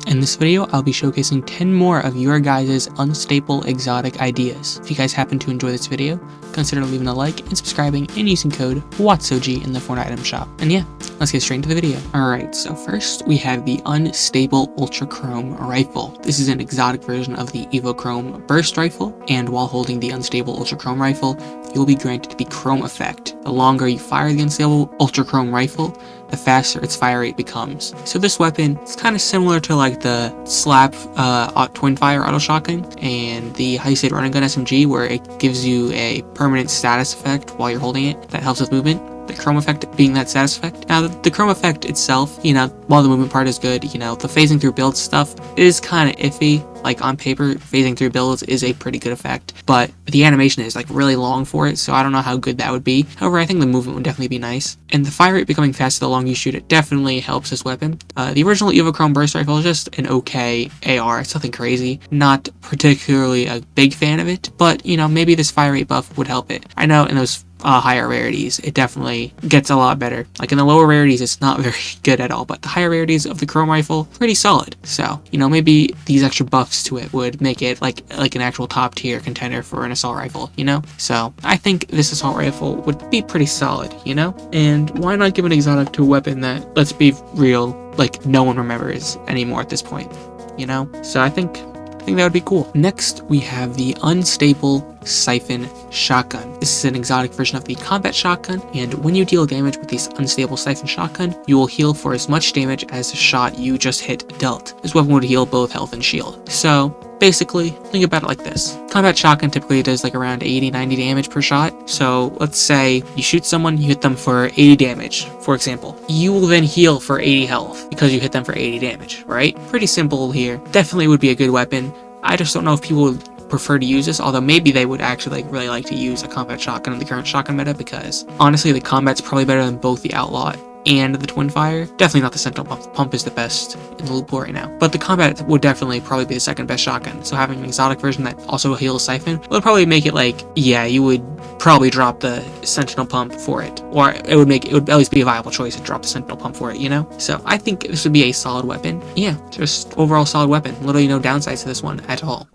In this video, I'll be showcasing 10 more of your guys' unstable exotic ideas. If you guys happen to enjoy this video, consider leaving a like and subscribing and using code WATSOG in the Fortnite item shop. And yeah, let's get straight into the video. Alright, so first we have the unstable ultra chrome rifle. This is an exotic version of the Evo Chrome burst rifle, and while holding the unstable ultra chrome rifle, you'll be granted the chrome effect. The longer you fire the unstable ultra chrome rifle, the faster its fire rate becomes. So this weapon is kind of similar to like the slap twin fire auto shotgun and the high speed running gun SMG, where it gives you a permanent status effect while you're holding it that helps with movement. The chrome effect being that status effect. Now, the chrome effect itself, while the movement part is good, the phasing through builds stuff is kind of iffy. Like on paper, phasing through builds is a pretty good effect, but the animation is like really long for it, so I don't know how good that would be. However, I think the movement would definitely be nice. And the fire rate becoming faster the longer you shoot it definitely helps this weapon. The original Evo Chrome burst rifle is just an okay AR. It's nothing crazy. Not particularly a big fan of it, but maybe this fire rate buff would help it. I know in those higher rarities, it definitely gets a lot better. Like in the lower rarities, it's not very good at all, but the higher rarities of the chrome rifle, pretty solid. So, maybe these extra buffs to it would make it like an actual top tier contender for an assault rifle, So, I think this assault rifle would be pretty solid, And why not give an exotic to a weapon that, let's be real, like no one remembers anymore at this point, So I think that would be cool. Next, we have the unstable siphon shotgun. This is an exotic version of the combat shotgun, and when you deal damage with this unstable siphon shotgun, you will heal for as much damage as the shot you just hit dealt. This weapon would heal both health and shield. So basically, think about it like this. Combat shotgun typically does like around 80-90 damage per shot. So let's say you shoot someone, you hit them for 80 damage, for example. You will then heal for 80 health because you hit them for 80 damage, right? Pretty simple here. Definitely would be a good weapon. I just don't know if people would prefer to use this, although maybe they would actually really like to use a combat shotgun in the current shotgun meta, because honestly the combat's probably better than both the outlaw and the twin fire. Definitely not the sentinel pump. The pump is the best in the loot pool right now, but the combat would definitely probably be the second best shotgun. So having an exotic version that also heals siphon would probably make it like, yeah, you would probably drop the sentinel pump for it, or it would at least be a viable choice to drop the sentinel pump for it, So I think this would be a solid weapon. Yeah, just overall solid weapon. Literally no downsides to this one at all.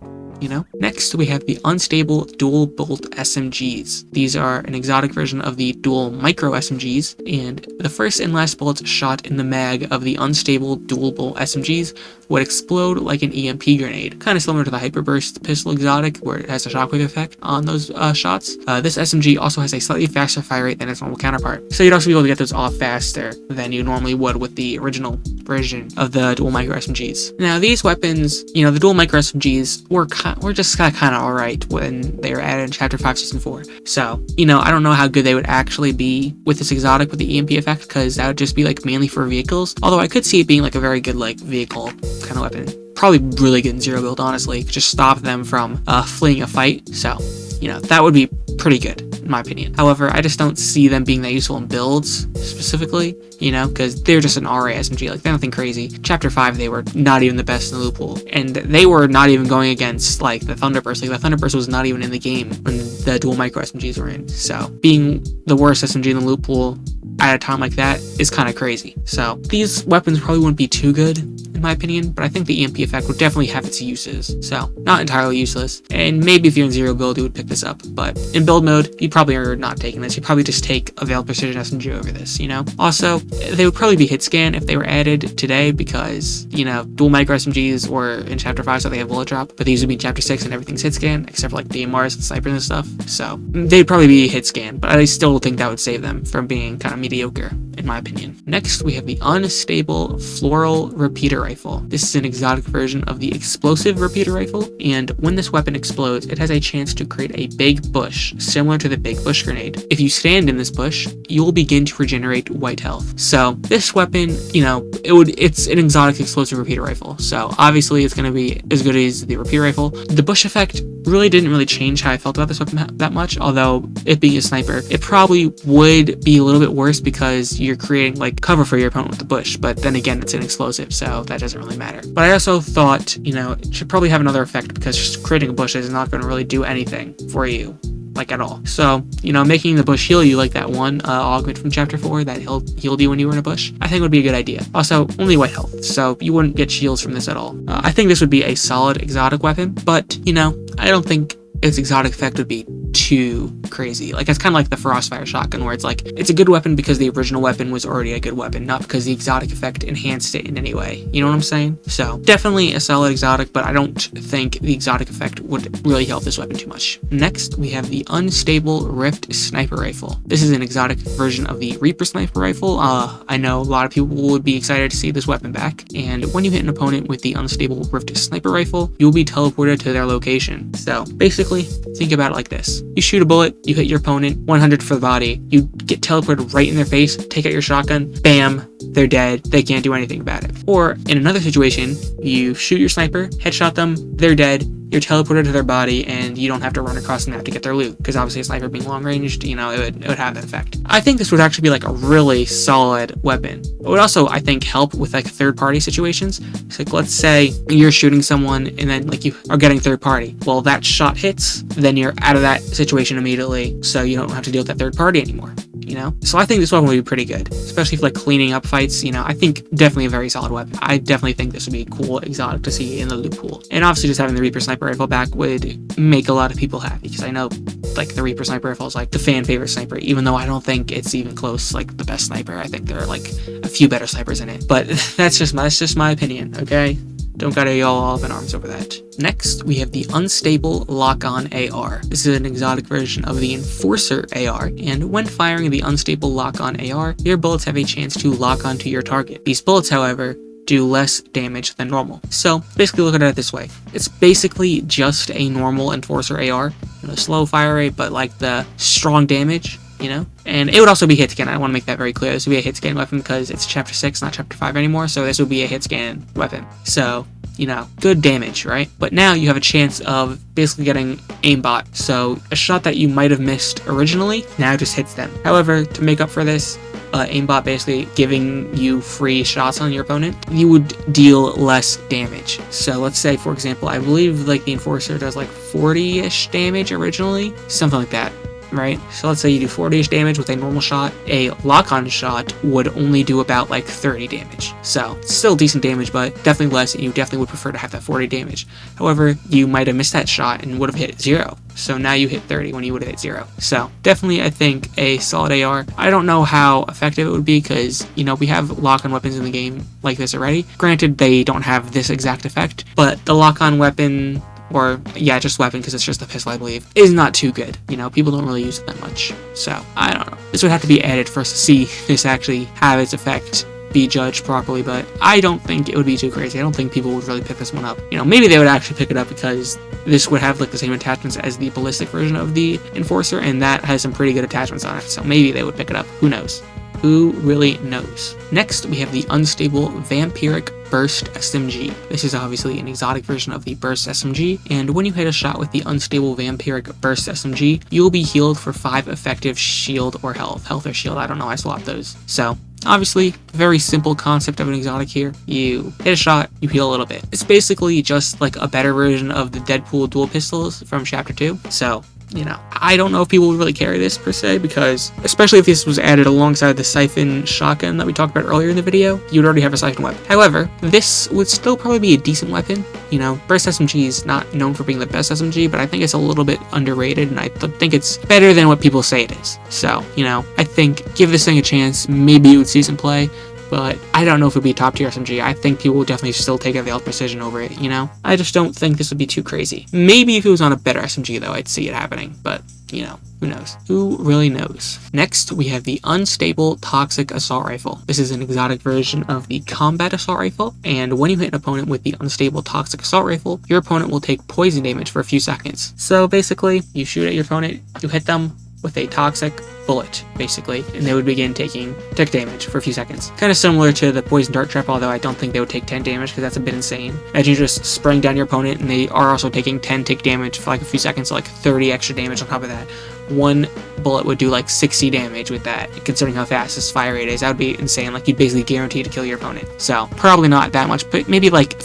Next, we have the unstable dual bolt SMGs. These are an exotic version of the dual micro SMGs, and the first and last bullets shot in the mag of the unstable dual bolt SMGs would explode like an EMP grenade, kind of similar to the hyperburst pistol exotic, where it has a shockwave effect on those shots. This SMG also has a slightly faster fire rate than its normal counterpart, so you'd also be able to get those off faster than you normally would with the original version of the dual micro SMGs. Now, these weapons, the dual micro SMGs were just kind of alright when they were added in Chapter 5, Season 4. So, I don't know how good they would actually be with this exotic with the EMP effect, because that would just be like mainly for vehicles. Although I could see it being like a very good like vehicle kind of weapon. Probably really good in zero build, honestly. Just stop them from fleeing a fight. So, that would be pretty good, in my opinion. However, I just don't see them being that useful in builds, specifically, because they're just an RA SMG, like, they're nothing crazy. Chapter 5, they were not even the best in the loot pool, and they were not even going against, like, the Thunderburst. Like, the Thunderburst was not even in the game when the dual micro SMGs were in, so being the worst SMG in the loot pool at a time like that is kind of crazy. So these weapons probably wouldn't be too good, in my opinion, but I think the EMP effect would definitely have its uses, so not entirely useless. And maybe if you're in zero build, you would pick this up, but in build mode, you probably are not taking this. You'd probably just take a Veiled Precision SMG over this, Also, they would probably be hit scan if they were added today, because, dual micro SMGs were in Chapter 5, so they have bullet drop, but these would be in Chapter 6 and everything's hit scan, except for like DMRs and snipers and stuff, so they'd probably be hit scan, but I still think that would save them from being kind of mediocre, in my opinion. Next, we have the unstable floral repeater rifle. This is an exotic version of the explosive repeater rifle, and when this weapon explodes, it has a chance to create a big bush, similar to the big bush grenade. If you stand in this bush, you will begin to regenerate white health. So this weapon, it's an exotic explosive repeater rifle, so obviously it's going to be as good as the repeater rifle. The bush effect didn't really change how I felt about this weapon that much, although it being a sniper, it probably would be a little bit worse because you're creating like cover for your opponent with the bush, but then again, it's an explosive, so that doesn't really matter. But I also thought, it should probably have another effect, because just creating a bush is not going to really do anything for you like at all. So, you know, making the bush heal you like that one augment from chapter 4 that healed you when you were in a bush, I think would be a good idea. Also, only white health, so you wouldn't get shields from this at all. I think this would be a solid exotic weapon, but, you know, I don't think its exotic effect would be too crazy. Like, it's kind of like the frostfire shotgun, where it's like, it's a good weapon because the original weapon was already a good weapon, not because the exotic effect enhanced it in any way. You know what I'm saying? So definitely a solid exotic, but I don't think the exotic effect would really help this weapon too much. Next, we have the unstable Rift sniper rifle. This is an exotic version of the Reaper sniper rifle. I know a lot of people would be excited to see this weapon back, and when you hit an opponent with the unstable Rift sniper rifle, you'll be teleported to their location. So basically, think about it like this. You shoot a bullet, you hit your opponent, 100 for the body, you get teleported right in their face, take out your shotgun, bam, they're dead, they can't do anything about it. Or in another situation, you shoot your sniper, headshot them, they're dead, you're teleported to their body, and you don't have to run across the map to get their loot, because obviously a sniper being long ranged, you know, it would have that effect. I think this would actually be like a really solid weapon. It would also, I think, help with like third party situations. So like, let's say you're shooting someone and then like you are getting third party. Well, that shot hits, then you're out of that situation immediately, so you don't have to deal with that third party anymore. You know, so I think this weapon would be pretty good, especially for like cleaning up fights. You know, I think definitely a very solid weapon. I definitely think this would be a cool exotic to see in the loot pool. And obviously just having the Reaper sniper rifle back would make a lot of people happy, because I know like the Reaper sniper rifle is like the fan favorite sniper, even though I don't think it's even close like the best sniper. I think there are like a few better snipers in it, but that's just my opinion. Okay, don't gotta yell all up in arms over that. Next, we have the unstable lock-on AR. This is an exotic version of the Enforcer AR, and when firing the unstable lock-on AR, your bullets have a chance to lock onto your target. These bullets, however, do less damage than normal. So basically look at it this way. It's basically just a normal Enforcer AR, you know, slow fire rate, but like the strong damage, you know? And it would also be hit scan. I want to make that very clear. This would be a hit scan weapon because it's chapter 6, not chapter 5 anymore, so this would be a hit scan weapon. So, you know, good damage, right? But now you have a chance of basically getting aimbot. So a shot that you might have missed originally now just hits them. However, to make up for this, aimbot basically giving you free shots on your opponent, you would deal less damage. So let's say, for example, I believe like the Enforcer does like 40-ish damage originally, something like that. Right? So let's say you do 40-ish damage with a normal shot. A lock-on shot would only do about like 30 damage. So still decent damage, but definitely less, and you definitely would prefer to have that 40 damage. However, you might have missed that shot and would have hit 0. So now you hit 30 when you would have hit 0. So definitely, I think a solid AR. I don't know how effective it would be because, you know, we have lock-on weapons in the game like this already. Granted, they don't have this exact effect, but the lock-on weapon, or yeah, just weapon, because it's just a pistol, I believe, is not too good. You know, people don't really use it that much. So I don't know. This would have to be added for us to see this actually have its effect be judged properly, but I don't think it would be too crazy. I don't think people would really pick this one up. You know, maybe they would actually pick it up because this would have like the same attachments as the ballistic version of the Enforcer, and that has some pretty good attachments on it. So maybe they would pick it up. Who knows? Who really knows? Next, we have the unstable vampiric burst SMG. This is obviously an exotic version of the burst SMG, and when you hit a shot with the unstable vampiric burst SMG, you will be healed for 5 effective shield or health or shield. I don't know, I swapped those. So obviously, very simple concept of an exotic here. You hit a shot, you heal a little bit. It's basically just like a better version of the Deadpool dual pistols from chapter 2. So, you know, I don't know if people would really carry this per se, because especially if this was added alongside the siphon shotgun that we talked about earlier in the video, you'd already have a siphon weapon. However, this would still probably be a decent weapon. You know, burst SMG is not known for being the best SMG, but I think it's a little bit underrated, and I think it's better than what people say it is. So, you know, I think give this thing a chance. Maybe you would see some play, but I don't know if it would be a top tier SMG. I think people would definitely still take a Veiled Precision over it, you know? I just don't think this would be too crazy. Maybe if it was on a better SMG, though, I'd see it happening, but, you know, who knows? Who really knows? Next, we have the unstable toxic assault rifle. This is an exotic version of the combat assault rifle, and when you hit an opponent with the unstable toxic assault rifle, your opponent will take poison damage for a few seconds. So basically, you shoot at your opponent, you hit them with a toxic bullet, basically, and they would begin taking tick damage for a few seconds. Kind of similar to the poison dart trap, although I don't think they would take 10 damage because that's a bit insane. As you just spraying down your opponent, and they are also taking 10 tick damage for like a few seconds, so like 30 extra damage on top of that. One bullet would do like 60 damage with that, considering how fast this fire rate is. That would be insane. Like, you'd basically guarantee to kill your opponent. So probably not that much, but maybe like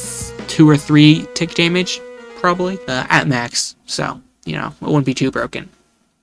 2 or 3 tick damage, probably, at max. So, you know, it wouldn't be too broken.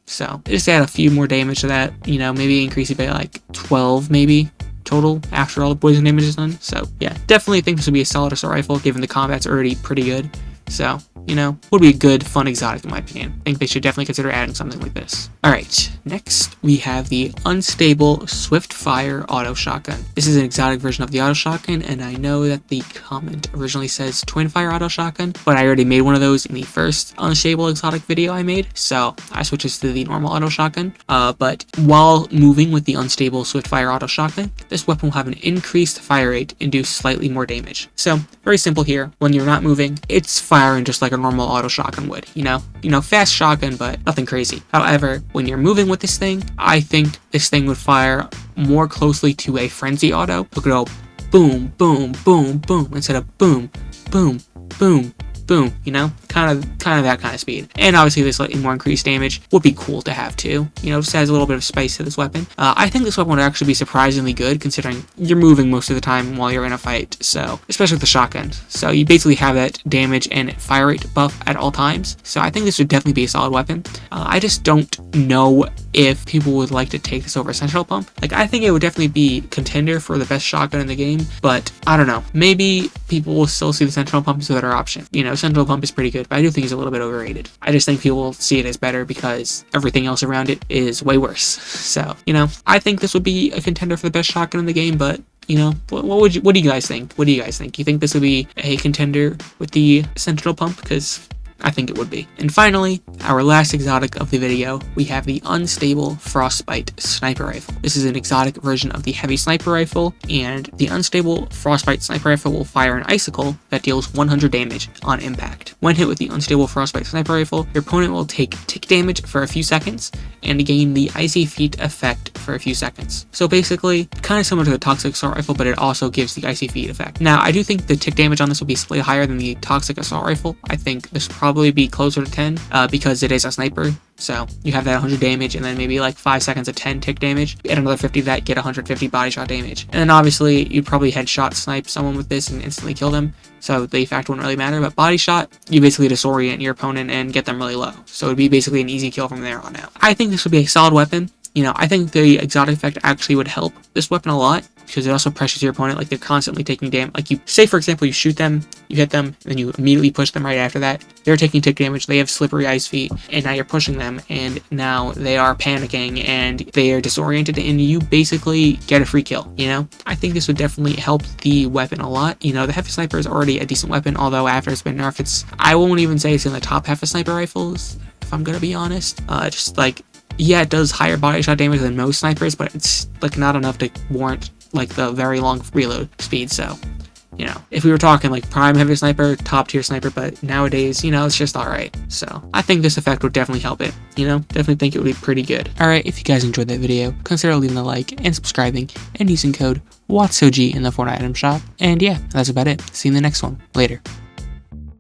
So just add a few more damage to that, you know, maybe increase it by like 12 maybe total after all the poison damage is done. So yeah, definitely think this would be a solid assault rifle given the combat's already pretty good. So, you know, would be a good, fun exotic in my opinion. I think they should definitely consider adding something like this. Alright, next we have the unstable swift fire auto shotgun. This is an exotic version of the auto shotgun, and I know that the comment originally says twin fire auto shotgun, but I already made one of those in the first unstable exotic video I made, so I switched this to the normal auto shotgun. But while moving with the unstable swift fire auto shotgun, this weapon will have an increased fire rate and do slightly more damage. So, very simple here. When you're not moving, it's firing just like a normal auto shotgun would, you know, fast shotgun, but nothing crazy. However, when you're moving with this thing, I think this thing would fire more closely to a frenzy auto. It could go boom, boom, boom, boom, instead of boom, boom, boom, boom, you know, kind of that kind of speed. And obviously this slightly more increased damage would be cool to have too, you know, just adds a little bit of spice to this weapon. I think this weapon would actually be surprisingly good considering you're moving most of the time while you're in a fight, so especially with the shotgun. So you basically have that damage and fire rate buff at all times, so I think this would definitely be a solid weapon. I just don't know if people would like to take this over Sentinel Pump. Like, I think it would definitely be contender for the best shotgun in the game, but I don't know, maybe people will still see the Sentinel Pump as a better option. You know, Sentinel Pump is pretty good, but I do think it's a little bit overrated. I just think people will see it as better because everything else around it is way worse. So, you know, I think this would be a contender for the best shotgun in the game, but you know, what do you guys think? What do you guys think? Do you think this would be a contender with the Sentinel Pump? Because I think it would be. And finally, our last exotic of the video, we have the unstable frostbite sniper rifle. This is an exotic version of the heavy sniper rifle, and the unstable frostbite sniper rifle will fire an icicle that deals 100 damage on impact. When hit with the unstable frostbite sniper rifle, your opponent will take tick damage for a few seconds and gain the icy feet effect for a few seconds. So basically, kind of similar to the toxic assault rifle, but it also gives the icy feet effect. Now, I do think the tick damage on this will be slightly higher than the toxic assault rifle. I think this will probably be closer to 10 because it is a sniper. So you have that 100 damage and then maybe like 5 seconds of 10 tick damage. Add another 50 to that, get 150 body shot damage. And then obviously you'd probably headshot snipe someone with this and instantly kill them. So the effect wouldn't really matter, but body shot, you basically disorient your opponent and get them really low. So it'd be basically an easy kill from there on out. I think this would be a solid weapon. You know, I think the exotic effect actually would help this weapon a lot because it also pressures your opponent. Like, they're constantly taking damage. Like, you say, for example, you shoot them, you hit them, and then you immediately push them right after that. They're taking tick damage, they have slippery ice feet, and now you're pushing them, and now they are panicking, and they are disoriented, and you basically get a free kill, you know? I think this would definitely help the weapon a lot. You know, the heavy sniper is already a decent weapon, although after it's been nerfed, I won't even say it's in the top half of sniper rifles, if I'm gonna be honest. Just like, yeah, it does higher body shot damage than most snipers, but it's like not enough to warrant like the very long reload speed. So, you know, if we were talking like prime heavy sniper, top tier sniper, but nowadays, you know, it's just all right. So I think this effect would definitely help it, you know, definitely think it would be pretty good. All right, if you guys enjoyed that video, consider leaving a like and subscribing and using code WATSOG in the Fortnite item shop. And yeah, that's about it. See you in the next one. Later.